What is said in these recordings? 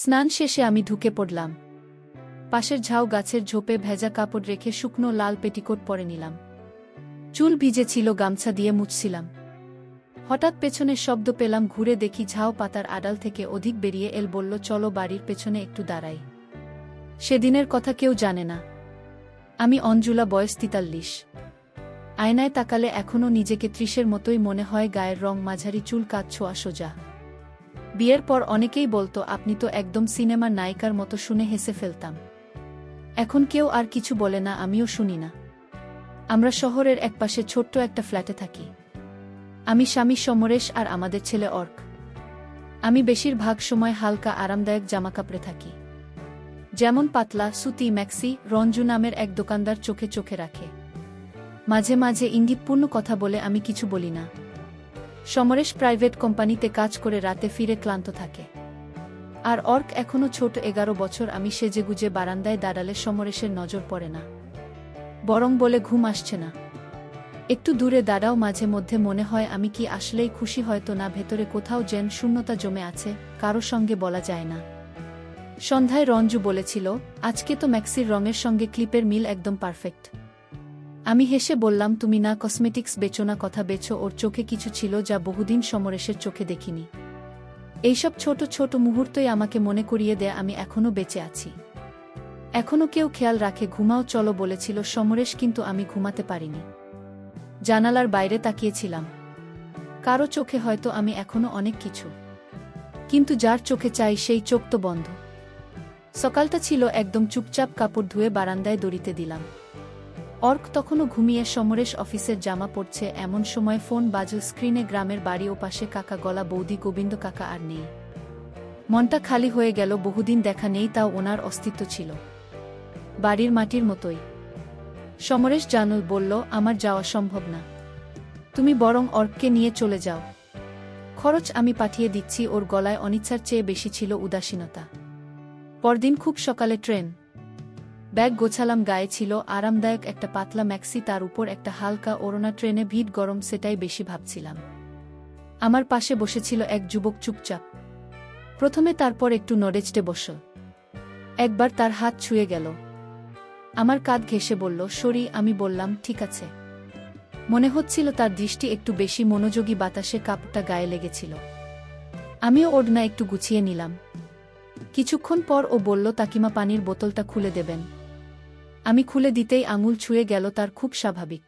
স্নান শেষে আমি ঢুকে পড়লাম। পাশের ঝাউ গাছের ঝোপে ভেজা কাপড় রেখে শুকনো লাল পেটিকোট পরে নিলাম। চুল ভিজে ছিল, গামছা দিয়ে মুছছিলাম। হঠাৎ পেছনের শব্দ পেলাম, ঘুরে দেখি ঝাউ পাতার আড়াল থেকে অধিক বেরিয়ে এল, বলল, চলো বাড়ির পেছনে একটু দাঁড়াই। সেদিনের কথা কেউ জানে না। আমি অঞ্জুলা, বয়স 43। আয়নায় তাকালে এখনও নিজেকে 30-এর মতোই মনে হয়। গায়ের রং মাঝারি, চুল কাঁধ ছোঁয়া সোজা। বিয়ের পর অনেকেই বলতো, আপনি তো একদম সিনেমার নায়িকার মতো, শুনে হেসে ফেলতাম। এখন কেউ আর কিছু বলে না, আমিও শুনি না। আমরা শহরের একপাশে ছোট্ট একটা ফ্ল্যাটে থাকি। আমি, স্বামী সমরেশ আর আমাদের ছেলে অর্ক। আমি বেশিরভাগ সময় হালকা আরামদায়ক জামাকাপড়ে থাকি, যেমন পাতলা, সুতি, ম্যাক্সি। রঞ্জু নামের এক দোকানদার চোখে চোখে রাখে। মাঝে মাঝে ইঙ্গিতপূর্ণ কথা বলে, আমি কিছু বলি না। সমরেশ প্রাইভেট কোম্পানিতে কাজ করে রাতে ফিরে ক্লান্ত থাকে। আর অর্ক এখনও ছোট, 11 বছর। আমি সেজেগুজে বারান্দায় দাঁড়ালে সমরেশের নজর পড়ে না, বরং বলে, ঘুম আসছে না, একটু দূরে দাঁড়াও। মাঝে মধ্যে মনে হয়, আমি কি আসলেই খুশি? হয়তো না, ভেতরে কোথাও যেন শূন্যতা জমে আছে, কারো সঙ্গে বলা যায় না। সন্ধ্যায় রঞ্জু বলেছিল, আজকে তো ম্যাক্সির রঙের সঙ্গে ক্লিপের মিল একদম পারফেক্ট। আমি হেসে বললাম, তুমি না কসমেটিক্স বেচো না? কথা বেচো। ওর চোখে কিছু ছিল যা বহুদিন সমরেশের চোখে দেখিনি। এইসব ছোট ছোট মুহূর্তই আমাকে মনে করিয়ে দেয় আমি এখনও বেঁচে আছি, এখনও কেউ খেয়াল রাখে। ঘুমাও চলো বলেছিল সমরেশ, কিন্তু আমি ঘুমাতে পারিনি। জানালার বাইরে তাকিয়েছিলাম। কারো চোখে হয়তো আমি এখনও অনেক কিছু, কিন্তু যার চোখে চাই সেই চোখ তো বন্ধ। সকালটা ছিল একদম চুপচাপ। কাপড় ধুয়ে বারান্দায় দড়িতে দিলাম। অর্ক তখনও ঘুমিয়ে, সমরেশ অফিসের জামা পরছে। এমন সময় ফোন বাজল। স্ক্রিনে গ্রামের বাড়ি ও পাশে কাকা গলা, বৌদি গোবিন্দ কাকা আর নেই। মনটা খালি হয়ে গেল। বহুদিন দেখা নেই, তাও ওনার অস্তিত্ব ছিল বাড়ির মাটির মতোই। সমরেশ জানুল বলল, আমার যাওয়া সম্ভব না, তুমি বরং অর্ককে নিয়ে চলে যাও, খরচ আমি পাঠিয়ে দিচ্ছি। ওর গলায় অনিচ্ছার চেয়ে বেশি ছিল উদাসীনতা। পরদিন খুব সকালে ট্রেন। ব্যাগ গোছালাম। গায়ে ছিল আরামদায়ক একটা পাতলা ম্যাক্সি, তার উপর একটা হালকা ওড়না। ট্রেনে ভিড়, গরম, সেটাই বেশি ভাবছিলাম। আমার পাশে বসেছিল এক যুবক, চুপচাপ প্রথমে, তারপর একটু নড়েচড়ে বসল। একবার তার হাত ছুঁয়ে গেল, আমার কাঁধ ঘেঁষে বলল, সরি। আমি বললাম, ঠিক আছে। মনে হচ্ছিল তার দৃষ্টি একটু বেশি মনোযোগী। বাতাসে কাপড়টা গায়ে লেগেছিল। আমিও ওড়না একটু গুছিয়ে নিলাম। কিছুক্ষণ পর ও বলল, কাকিমা, পানির বোতলটা খুলে দেবেন? আমি খুলে দিতেই আঙুল ছুঁয়ে গেল তার। খুব স্বাভাবিক,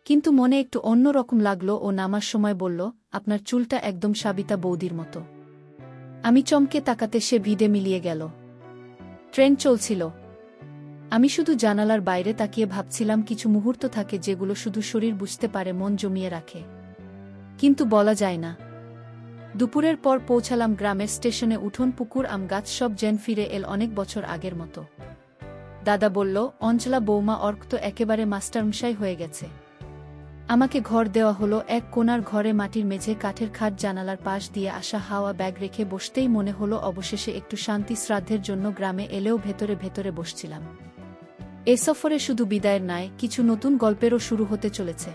কিন্তু মনে একটু অন্য রকম লাগলো। ও নামার সময় বলল, আপনার চুলটা একদম সাবিতা বৌদির মতো। আমি চমকে তাকাতে সে ভিড়ে মিলিয়ে গেল। ট্রেন চলছিল। আমি শুধু জানালার বাইরে তাকিয়ে ভাবছিলাম। কিছু মুহূর্ত থাকে যেগুলো শুধু শরীর বুঝতে পারে, মন জমিয়ে রাখে, কিন্তু বলা যায় না। দুপুরের পর পৌঁছালাম গ্রামের স্টেশনে। উঠোন, পুকুর, আম গাছ, সব যেন ফিরে এল অনেক বছর আগের মতো। দাদা বলল, অঞ্চলা বৌমা, অর্ক তো একেবারে মাস্টারমশাই হয়ে গেছে। আমাকে ঘর দেওয়া হলো। এক কোণার ঘরে, মাটির মেঝে, কাঠের খাট, জানালার পাশ দিয়ে আসা হাওয়া। ব্যাগ রেখে বসতেই মনে হলো অবশেষে একটু শান্তি। শ্রাদ্ধের জন্য গ্রামে এলেও ভেতরে ভেতরে বসছিলাম। এ সফরে শুধু বিদায়ের নয়, কিছু নতুন গল্পেরও শুরু হতে চলেছে,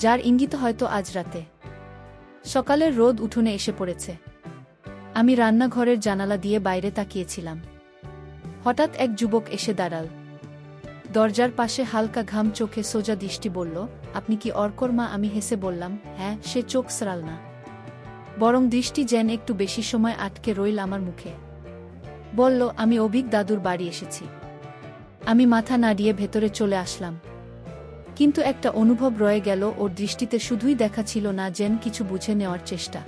যার ইঙ্গিত হয়তো আজ রাতে। সকালের রোদ উঠোনে এসে পড়েছে। আমি রান্নাঘরের জানালা দিয়ে বাইরে তাকিয়েছিলাম। হঠাৎ এক যুবক এসে দাঁড়াল দরজার পাশে। হালকা ঘাম চোখে, সোজা দৃষ্টি। বলল, আপনি কি অর্কর মা? আমি হেসে বললাম, হ্যাঁ। সে চোখ সরাল না, বরং দৃষ্টি যেন একটু বেশি সময় আটকে রইল আমার মুখে। বলল, আমি অভিক দাদুর বাড়ি এসেছি। আমি মাথা নাড়িয়ে ভেতরে চলে আসলাম, কিন্তু একটা অনুভব রয়ে গেল। ওর দৃষ্টিতে শুধুই দেখা ছিল না, যেন কিছু বুঝে নেওয়ার চেষ্টা।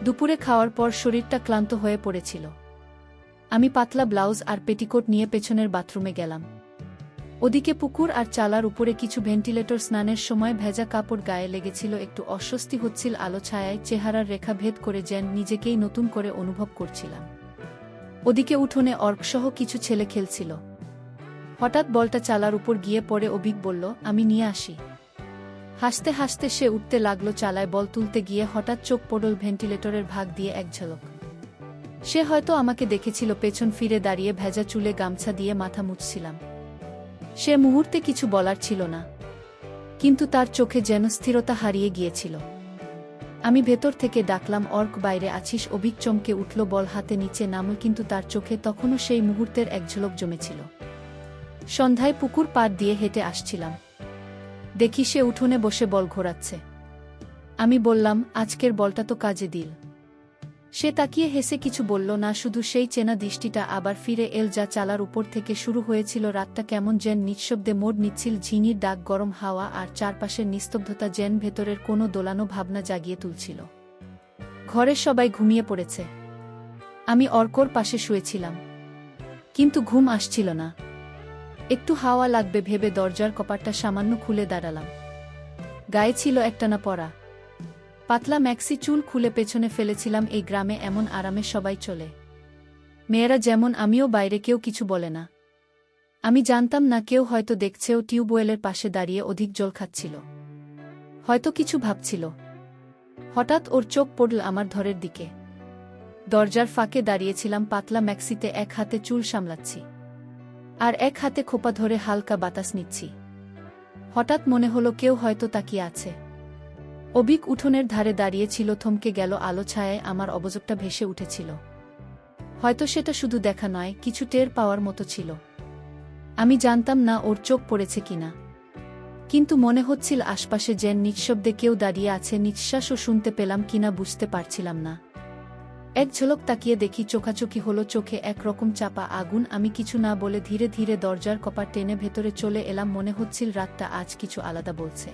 দুপুরে খাওয়ার পর শরীরটা ক্লান্ত হয়ে পড়েছিল। আমি পাতলা ব্লাউজ আর পেটিকোট নিয়ে পেছনের বাথরুমে গেলাম। ওদিকে পুকুর আর চালার উপরে কিছু ভেন্টিলেটর। স্নানের সময় ভেজা কাপড় গায়ে লেগেছিল। একটু অস্বস্তি হচ্ছিল। আলো ছায়ায় চেহারার রেখা ভেদ করে যেন নিজেকেই নতুন করে অনুভব করছিলাম। ওদিকে উঠোনে অর্কসহ কিছু ছেলে খেলছিল। হঠাৎ বলটা চালার উপর গিয়ে পড়ে। অভিক বলল, আমি নিয়ে আসি। হাসতে হাসতে সে উঠতে লাগলো। চালায় বল তুলতে গিয়ে হঠাৎ চোখ পড়ল ভেন্টিলেটরের ভাগ দিয়ে এক ঝলক। সে হয়তো আমাকে দেখেছিল। পেছন ফিরে দাঁড়িয়ে ভেজা চুলে গামছা দিয়ে মাথা মুছছিলাম। সে মুহূর্তে কিছু বলার ছিল না, কিন্তু তার চোখে যেন স্থিরতা হারিয়ে গিয়েছিল। আমি ভেতর থেকে ডাকলাম, অর্ক বাইরে আছিস? অভিক চমকে উঠল, বল হাতে নিচে নামল, কিন্তু তার চোখে তখনও সেই মুহূর্তের এক ঝলক জমেছিল। সন্ধ্যায় পুকুর পাড় দিয়ে হেঁটে আসছিলাম, দেখি সে উঠোনে বসে বল ঘোরাচ্ছে। আমি বললাম, আজকের বলটা তো কাজে দিল। সে তাকিয়ে হেসে কিছু বলল না, শুধু সেই চেনা দৃষ্টিটা আবার ফিরে এল যা চালার উপর থেকে শুরু হয়েছিল। রাতটা কেমন যেন নিঃশব্দে মোড় নিচ্ছিল, ঝিঙির ডাক, গরম হাওয়া আর চারপাশের নিস্তব্ধতা যেন ভেতরের কোনো দোলানো ভাবনা জাগিয়ে তুলছিল। ঘরের সবাই ঘুমিয়ে পড়েছে, আমি অর্কর পাশে শুয়েছিলাম, কিন্তু ঘুম আসছিল না। একটু হাওয়া লাগবে ভেবে দরজার কপাটটা সামান্য খুলে দাঁড়ালাম। গায়ে ছিল একটানা পরা পাতলা ম্যাক্সি, চুল খুলে পেছনে ফেলেছিলাম। এই গ্রামে এমন আরামে সবাই চলে, মেয়েরা যেমন, আমিও বাইরে, কেউ কিছু বলে না। আমি জানতাম না, কেউ হয়তো দেখছেও, টিউবওয়েলের পাশে দাঁড়িয়ে অধিক জল খাচ্ছিল, হয়তো কিছু ভাবছিল। হঠাৎ ওর চোখ পড়ল আমার ধরের দিকে। দরজার ফাঁকে দাঁড়িয়েছিলাম, পাতলা ম্যাক্সিতে এক হাতে চুল সামলাচ্ছি আর এক হাতে খোপা ধরে হালকা বাতাস নিচ্ছি। হঠাৎ মনে হলো কেউ হয়তো তাকিয়ে আছে। অভিক উঠোনের ধারে দাঁড়িয়েছিল, থমকে গেল। আলো ছায়ায় আমার অবজবটা ভেসে উঠেছিল। হয়তো সেটা শুধু দেখা নয়, কিছু টের পাওয়ার মতো ছিল। আমি জানতাম না ওর চোখ পড়েছে কিনা, কিন্তু মনে হচ্ছিল আশপাশে যেন নিঃশব্দে কেউ দাঁড়িয়ে আছে। নিঃশ্বাসও শুনতে পেলাম কিনা বুঝতে পারছিলাম না। এক ঝলক তাকিয়ে দেখি চোখাচোখি হলো, চোখে একরকম চাপা আগুন। আমি কিছু না বলে ধীরে ধীরে দরজার কপাট টেনে ভেতরে চলে এলাম। মনে হচ্ছিল রাতটা আজ কিছু আলাদা বলছে।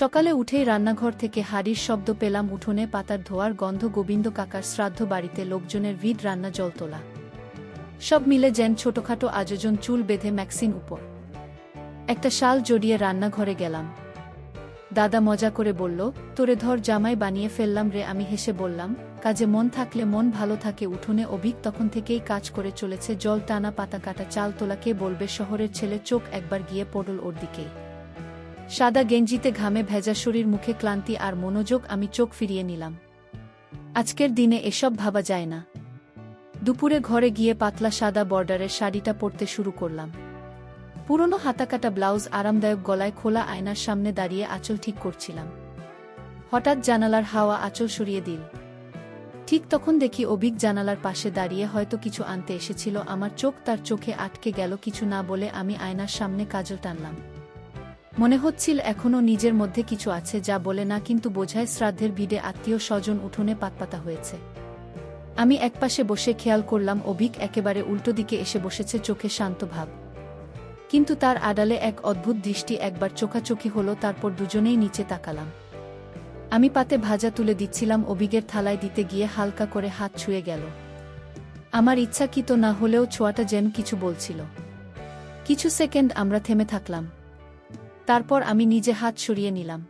সকালে উঠেই রান্নাঘর থেকে হাঁড়ির শব্দ পেলাম, উঠোনে পাতার ধোয়ার গন্ধ, গোবিন্দ কাকার শ্রাদ্ধ বাড়িতে লোকজনের ভিড়, রান্না, জল তোলা, সব মিলে যেন ছোটখাটো আয়োজন। চুল বেঁধে ম্যাক্সিন উপর একটা শাল জড়িয়ে রান্নাঘরে গেলাম। দাদা মজা করে বলল, তোরে ধর জামাই বানিয়ে ফেললাম রে। আমি হেসে বললাম, কাজে মন থাকলে মন ভালো থাকে। উঠোনে অভিক তখন থেকেই কাজ করে চলেছে, জল টানা, পাতা কাটা, চাল তোলা। কে বলবে শহরের ছেলে? চোখ একবার গিয়ে পড়ল ওর দিকেই। সাদা গেঞ্জিতে ঘামে ভেজা শরীর, মুখে ক্লান্তি আর মনোযোগ। আমি চোখ ফিরিয়ে নিলাম। আজকের দিনে এসব ভাবা যায় না। দুপুরে ঘরে গিয়ে পাতলা সাদা বর্ডারের শাড়িটা পরতে শুরু করলাম। পুরনো হাতাকাটা ব্লাউজ, আরামদায়ক গলায়, খোলা আয়নার সামনে দাঁড়িয়ে আঁচল ঠিক করছিলাম। হঠাৎ জানালার হাওয়া আঁচল সরিয়ে দিল। ঠিক তখন দেখি অভিক জানালার পাশে দাঁড়িয়ে হয়তো কিছু আনতে এসেছিল। আমার চোখ তার চোখে আটকে গেল। কিছু না বলে আমি আয়নার সামনে কাজল টানলাম। মনে হচ্ছিল এখনও নিজের মধ্যে কিছু আছে যা বলে না, কিন্তু বোঝায়। শ্রাদ্ধের ভিড়ে আত্মীয় স্বজন, উঠোনে পাতপাতা হয়েছে। আমি একপাশে বসে খেয়াল করলাম অভিক একেবারে উল্টো দিকে এসে বসেছে, চোখে শান্ত ভাব, কিন্তু তার আড়ালে এক অদ্ভুত দৃষ্টি। একবার চোখাচোখি হলো, তারপর দুজনেই নিচে তাকালাম। আমি পাতে ভাজা তুলে দিচ্ছিলাম, অভিকের থালায় দিতে গিয়ে হালকা করে হাত ছুঁয়ে গেল। আমার ইচ্ছাকৃত না হলেও ছোঁয়াটা যেন কিছু বলছিল। কিছু সেকেন্ড আমরা থেমে থাকলাম, তারপর আমি নিজে হাত সরিয়ে নিলাম।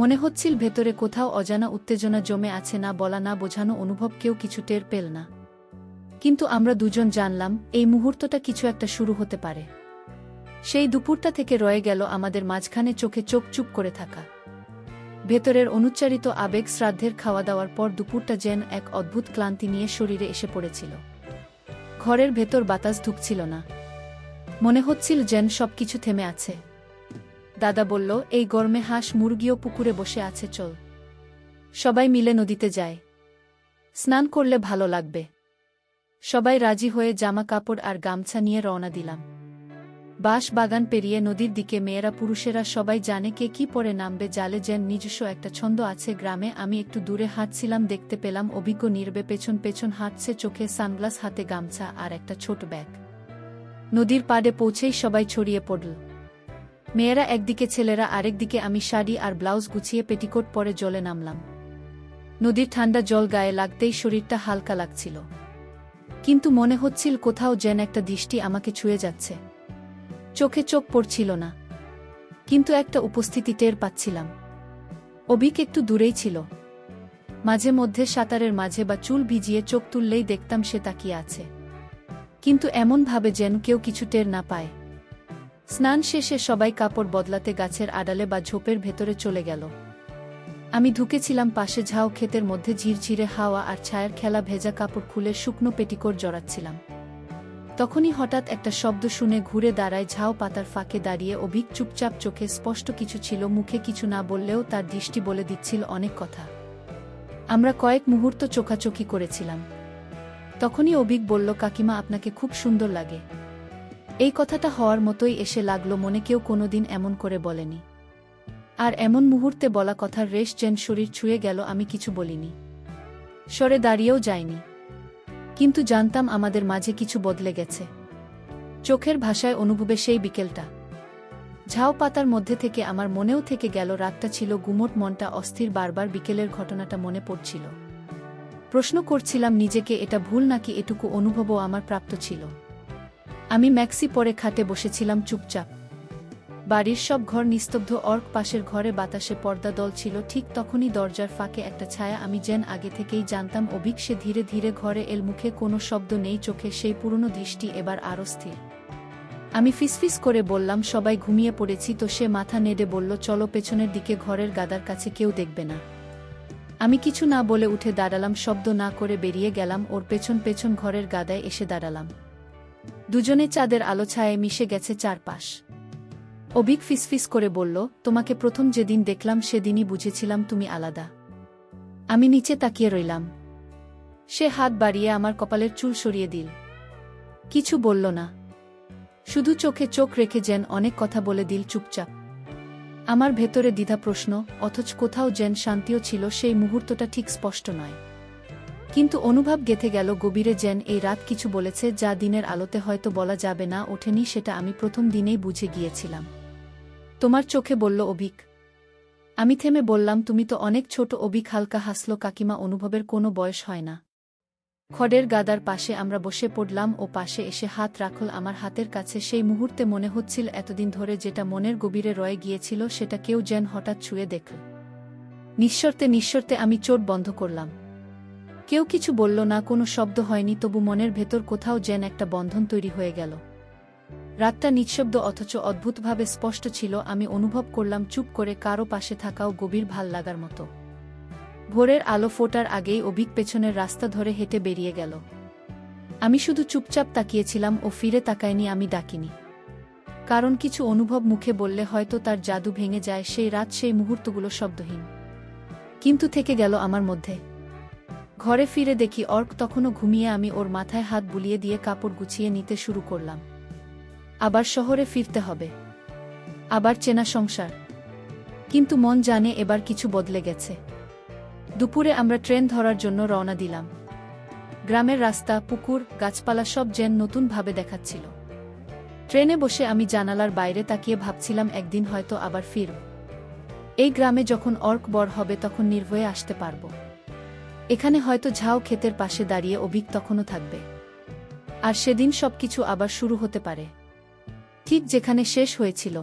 মনে হচ্ছিল ভেতরে কোথাও অজানা উত্তেজনা জমে আছে, না বলা না বোঝানো অনুভব। কেউ কিছু টের পেল না, কিন্তু আমরা দুজন জানলাম এই মুহূর্তটা কিছু একটা শুরু হতে পারে। সেই দুপুরটা থেকে রয়ে গেল আমাদের মাঝখানে চোখে চোখ, চুপ করে থাকা, ভেতরের অনুচ্চারিত আবেগ। শ্রাদ্ধের খাওয়া দাওয়ার পর দুপুরটা যেন এক অদ্ভুত ক্লান্তি নিয়ে শরীরে এসে পড়েছিল। ঘরের ভেতর বাতাস ঢুকছিল না, মনে হচ্ছিল যেন সবকিছু থেমে আছে। দাদা বলল, এই গরমে হাঁস মুরগিও পুকুরে বসে আছে, চল সবাই মিলে নদীতে যায়, স্নান করলে ভালো লাগবে। সবাই রাজি হয়ে জামা কাপড় আর গামছা নিয়ে রওনা দিলাম। বাঁশ বাগান পেরিয়ে নদীর দিকে। মেয়েরা পুরুষেরা সবাই জানে কে কি পরে নামবে। জালে যেন নিজস্ব একটা ছন্দ আছে গ্রামে। আমি একটু দূরে হাঁটছিলাম, দেখতে পেলাম অভিজ্ঞ নীরবে পেছন পেছন হাঁটছে, চোখে সানগ্লাস, হাতে গামছা আর একটা ছোট ব্যাগ। নদীর পাড়ে পৌঁছেই সবাই ছড়িয়ে পড়ল, মেয়েরা একদিকে, ছেলেরা আরেকদিকে। আমি শাড়ি আর ব্লাউজ গুছিয়ে পেটিকোট পরে জলে নামলাম। নদীর ঠান্ডা জল গায়ে লাগতেই শরীরটা হালকা লাগছিল, কিন্তু মনে হচ্ছিল কোথাও যেন একটা দৃষ্টি আমাকে ছুঁয়ে যাচ্ছে। চোখে চোখ পড়ছিল না, কিন্তু একটা উপস্থিতি টের পাচ্ছিলাম। অভিক একটু দূরেই ছিল, মাঝে মধ্যে সাঁতারের মাঝে বা চুল ভিজিয়ে চোখ তুললেই দেখতাম সে তাকিয়ে আছে, কিন্তু এমনভাবে যেন কেউ কিছু টের না পায়। স্নান শেষে সবাই কাপড় বদলাতে গাছের আড়ালে বা ঝোপের ভেতরে চলে গেল। আমি ঢুকেছিলাম পাশে ঝাউ ক্ষেতের মধ্যে। ঝিরঝিরে হাওয়া আর ছায়ার খেলা, ভেজা কাপড় খুলে শুকনো পেটিকোট জড়াচ্ছিলাম। তখনই হঠাৎ একটা শব্দ শুনে ঘুরে দাঁড়ায়। ঝাউ পাতার ফাঁকে দাঁড়িয়ে অভিক চুপচাপ, চোখে স্পষ্ট কিছু ছিল, মুখে কিছু না বললেও তার দৃষ্টি বলে দিচ্ছিল অনেক কথা। আমরা কয়েক মুহূর্ত চোখাচোখি করেছিলাম। তখনই অভিক বলল, কাকিমা, আপনাকে খুব সুন্দর লাগে। এই কথাটা হওয়ার মতোই এসে লাগলো মনে, কেউ কোনোদিন এমন করে বলেনি। আর এমন মুহূর্তে বলা কথার রেশ যেন শরীর ছুঁয়ে গেল। আমি কিছু বলিনি, সরে দাঁড়িয়েও যাইনি, কিন্তু জানতাম আমাদের মাঝে কিছু বদলে গেছে। চোখের ভাষায়, অনুভবে সেই বিকেলটা ঝাউ পাতার মধ্যে থেকে আমার মনেও থেকে গেল। রাতটা ছিল গুমোট, মনটা অস্থির, বারবার বিকেলের ঘটনাটা মনে পড়ছিল। প্রশ্ন করছিলাম নিজেকে, এটা ভুল নাকি এটুকু অনুভবও আমার প্রাপ্ত ছিল। আমি ম্যাক্সি পরে খাটে বসেছিলাম চুপচাপ। বাড়ির সব ঘর নিস্তব্ধ। অর্ক পাশের ঘরে বাতাসে পর্দা দল ছিল। ঠিক তখনই দরজার ফাঁকে একটা ছায়া। আমি যেন আগে থেকেই জানতাম অভিক। সে ধীরে ধীরে ঘরে এল, মুখে কোনো শব্দ নেই, চোখে সেই পুরনো দৃষ্টি, এবার আরও স্থির। আমি ফিসফিস করে বললাম, সবাই ঘুমিয়ে পড়েছি তো? সে মাথা নেড়ে বলল, চলো পেছনের দিকে, ঘরের গাদার কাছে কেউ দেখবে না। আমি কিছু না বলে উঠে দাঁড়ালাম, শব্দ না করে বেরিয়ে গেলাম। ওর পেছন পেছন ঘরের গাদায় এসে দাঁড়ালাম। দুজনে চাঁদের আলো ছায়ায় মিশে গেছে চারপাশ। অভিক ফিসফিস করে বলল, তোমাকে প্রথম যেদিন দেখলাম সেদিনই বুঝেছিলাম তুমি আলাদা। আমি নিচে তাকিয়ে রইলাম। সে হাত বাড়িয়ে আমার কপালের চুল সরিয়ে দিল। কিছু বলল না, শুধু চোখে চোখ রেখে যেন অনেক কথা বলে দিল চুপচাপ। আমার ভেতরে দ্বিধা, প্রশ্ন, অথচ কোথাও যেন শান্তিও ছিল। সেই মুহূর্তটা ঠিক স্পষ্ট নয়, কিন্তু অনুভব গেঁথে গেল গভীরে। যেন এই রাত কিছু বলেছে যা দিনের আলোতে হয়তো বলা যাবে না। ওঠেনি সেটা আমি প্রথম দিনেই বুঝে গিয়েছিলাম। তোমার চোখে, বলল অভিক। আমি থেমে বললাম, তুমি তো অনেক ছোট। অভিক হালকা হাসল, কাকিমা, অনুভবের কোনো বয়স হয় না। খড়ের গাদার পাশে আমরা বসে পড়লাম। ও পাশে এসে হাত রাখল আমার হাতের কাছে। সেই মুহূর্তে মনে হচ্ছিল এতদিন ধরে যেটা মনের গভীরে রয়ে গিয়েছিল সেটা কেউ যেন হঠাৎ ছুঁয়ে দেখল। নিঃশর্তে নিঃশর্তে আমি চোখ বন্ধ করলাম। কেউ কিছু বলল না, কোনো শব্দ হয়নি, তবু মনের ভেতর কোথাও যেন একটা বন্ধন তৈরি হয়ে গেল। রাতটা নিঃশব্দ অথচ অদ্ভুতভাবে স্পষ্ট ছিল। আমি অনুভব করলাম চুপ করে কারো পাশে থাকাও গভীর ভাল লাগার মতো। ভোরের আলো ফোটার আগেই অভিক পেছনের রাস্তা ধরে হেঁটে বেরিয়ে গেল। আমি শুধু চুপচাপ তাকিয়েছিলাম। ও ফিরে তাকায়নি, আমি ডাকিনি, কারণ কিছু অনুভব মুখে বললে হয়তো তার জাদু ভেঙে যায়। সেই রাত, সেই মুহূর্তগুলো শব্দহীন, কিন্তু থেকে গেল আমার মধ্যে। ঘরে ফিরে দেখি অর্ক তখনও ঘুমিয়ে। আমি ওর মাথায় হাত বুলিয়ে দিয়ে কাপড় গুছিয়ে নিতে শুরু করলাম। আবার শহরে ফিরতে হবে, আবার চেনা সংসার, কিন্তু মন জানে এবার কিছু বদলে গেছে। দুপুরে আমরা ট্রেন ধরার জন্য রওনা দিলাম। গ্রামের রাস্তা, পুকুর, গাছপালা সব যেন নতুনভাবে দেখাচ্ছিল। ট্রেনে বসে আমি জানালার বাইরে তাকিয়ে ভাবছিলাম, একদিন হয়তো আবার ফিরব এই গ্রামে। যখন অর্ক বড় হবে তখন নির্ভয়ে আসতে পারব। এখানে হয়তো ঝাউ ক্ষেতের পাশে দাঁড়িয়ে অভিক তখনও থাকবে। আর সেদিন সবকিছু আবার শুরু হতে পারে, ঠিক যেখানে শেষ হয়েছিল।